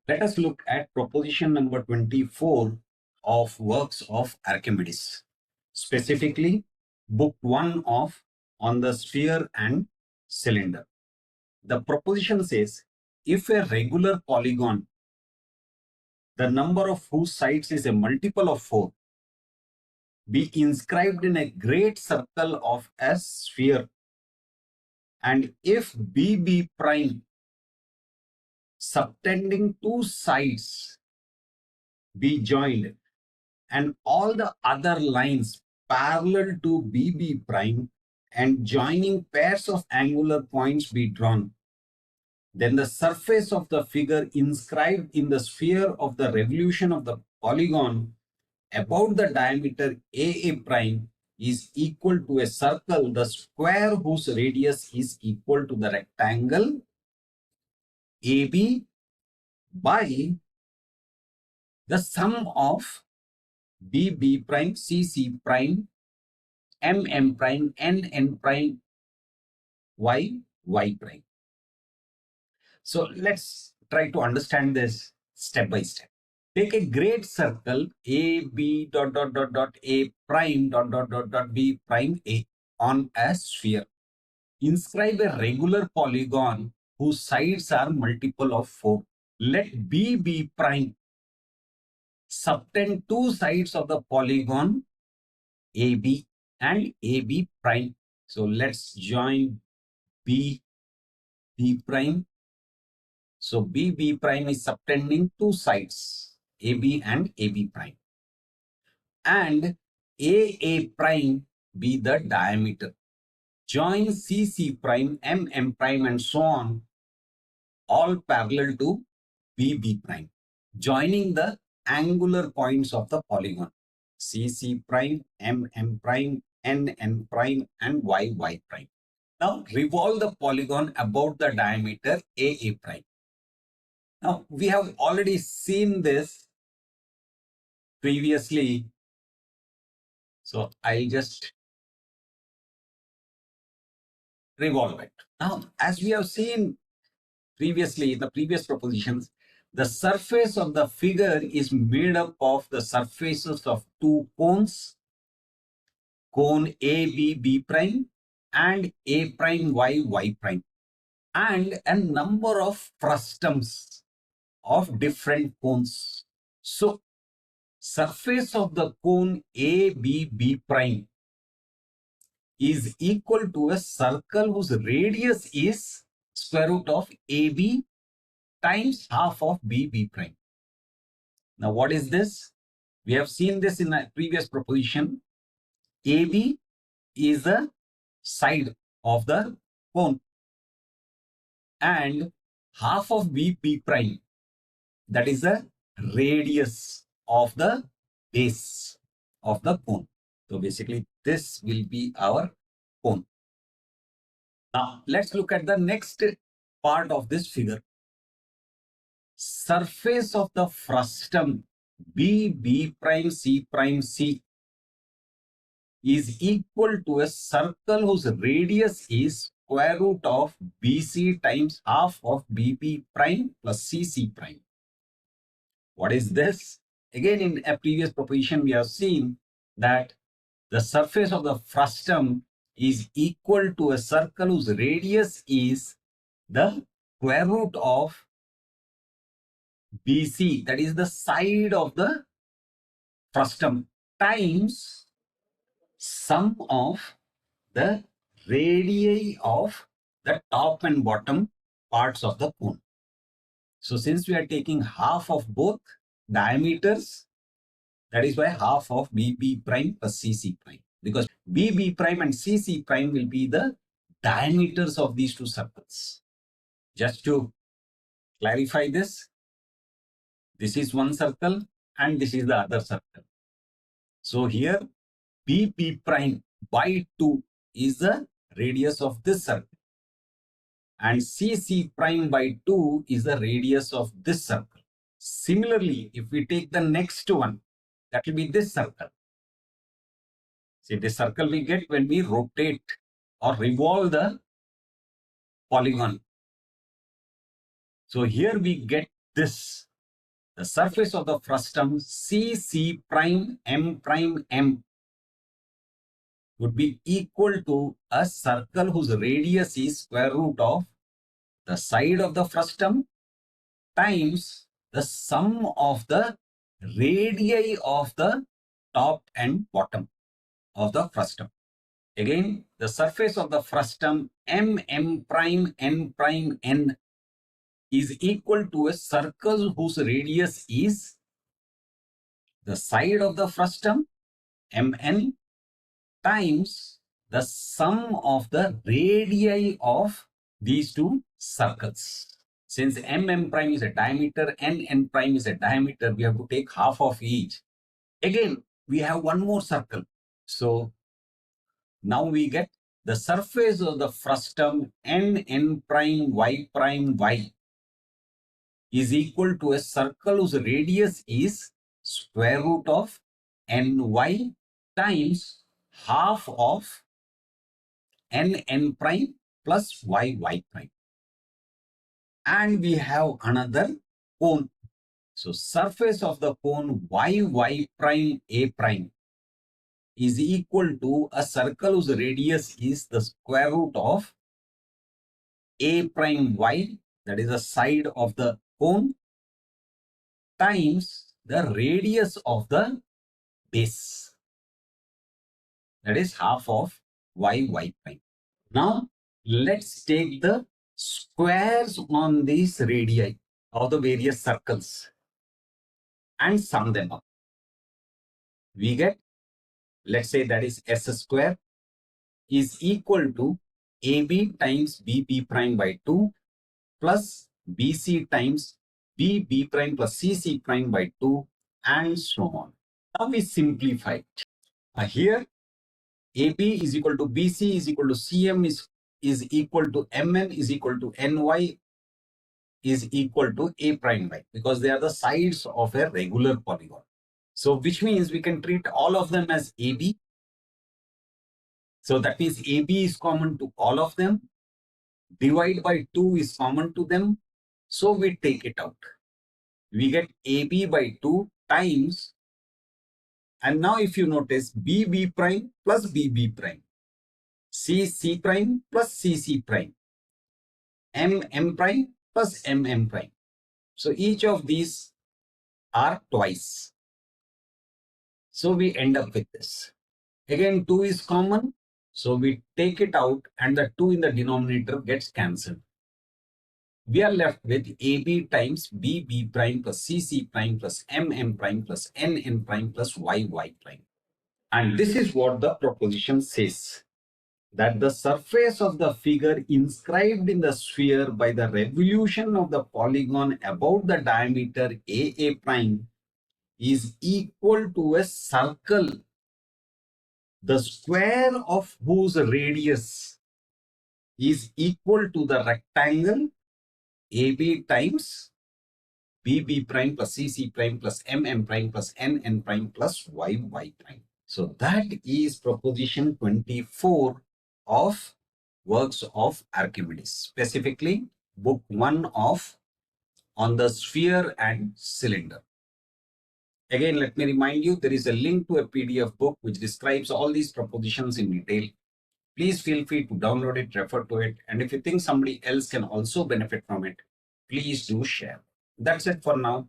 Let us look at proposition number 24 of works of Archimedes, specifically book 1 of On the Sphere and Cylinder. The proposition says, if a regular polygon, the number of whose sides is a multiple of 4, be inscribed in a great circle of a sphere, and if BB prime subtending two sides be joined, and all the other lines parallel to BB prime and joining pairs of angular points be drawn, then the surface of the figure inscribed in the sphere of the revolution of the polygon about the diameter AA prime is equal to a circle, the square whose radius is equal to the rectangle AB by the sum of BB prime, CC prime, MM prime, NN prime, Y prime. So let's try to understand this step by step. Take a great circle AB dot dot dot dot A prime dot dot dot dot B prime A on a sphere. Inscribe a regular polygon whose sides are multiple of 4. Let BB prime subtend two sides of the polygon AB and AB prime. So let's join B prime. So BB prime is subtending two sides, AB and AB prime. And AA prime be the diameter. Join CC prime, MM prime and so on, all parallel to BB prime, joining the angular points of the polygon. CC prime, MM prime, NN prime and YY prime. Now revolve the polygon about the diameter AA prime. Now we have already seen this previously. So I'll just revolve it. Now, as we have seen previously in the previous propositions, the surface of the figure is made up of the surfaces of two cones, cone AB prime and A prime Y prime, and a number of frustums of different cones. So, surface of the cone AB prime is equal to a circle whose radius is square root of AB times half of BB prime. Now, what is this? We have seen this in a previous proposition. AB is the side of the cone and half of BB prime, that is the radius of the base of the cone. So basically this will be our cone. Now let's look at the next part of this figure. Surface of the frustum B prime C is equal to a circle whose radius is square root of BC times half of BB prime plus CC prime. What is this? Again, in a previous proposition, we have seen that the surface of the frustum is equal to a circle whose radius is the square root of BC, that is the side of the frustum, times sum of the radii of the top and bottom parts of the cone. So since we are taking half of both diameters, that is why half of BB prime plus CC prime, because BB prime and CC prime will be the diameters of these two circles. Just to clarify this is one circle and this is the other circle. So here BB prime by 2 is the radius of this circle and CC prime by 2 is the radius of this circle. Similarly, if we take the next one, that will be this circle. See, this circle we get when we rotate or revolve the polygon. So here we get this the surface of the frustum C prime M would be equal to a circle whose radius is square root of the side of the frustum times the sum of the radii of the top and bottom of the frustum. Again, the surface of the frustum M prime N is equal to a circle whose radius is the side of the frustum Mn times the sum of the radii of these two circles. Since prime is a diameter, N prime is a diameter, we have to take half of each. Again, we have one more circle. So now we get the surface of the frustum N prime Y is equal to a circle whose radius is square root of Ny times half of N prime plus Y prime. And we have another cone. So surface of the cone Y prime A prime is equal to a circle whose radius is the square root of A prime Y, that is the side of the cone, times the radius of the base, that is half of Y prime. Now let's take the squares on these radii of the various circles and sum them up. We get, let's say that is S square is equal to AB times BB prime by 2 plus BC times BB prime plus CC prime by 2 and so on. Now we simplify. Here AB is equal to BC is equal to CM is equal to MN is equal to NY is equal to A prime Y, because they are the sides of a regular polygon. So which means we can treat all of them as AB. So that means AB is common to all of them. Divide by 2 is common to them. So we take it out. We get AB by 2 times, and now if you notice, BB prime plus BB prime, CC prime plus CC prime, M prime plus MM prime. So each of these are twice. So we end up with this. Again, 2 is common. So we take it out and the 2 in the denominator gets cancelled. We are left with AB times BB prime plus CC prime plus MM prime plus NN prime plus YY prime. And this is what the proposition says, that the surface of the figure inscribed in the sphere by the revolution of the polygon about the diameter AA prime is equal to a circle, the square of whose radius is equal to the rectangle AB times BB prime plus CC prime plus MM prime plus NN prime plus YY prime. So that is proposition 24 of works of Archimedes, specifically book 1 of On the Sphere and Cylinder. Again, let me remind you, there is a link to a PDF book which describes all these propositions in detail. Please feel free to download it, refer to it, and if you think somebody else can also benefit from it, please do share. That's it for now.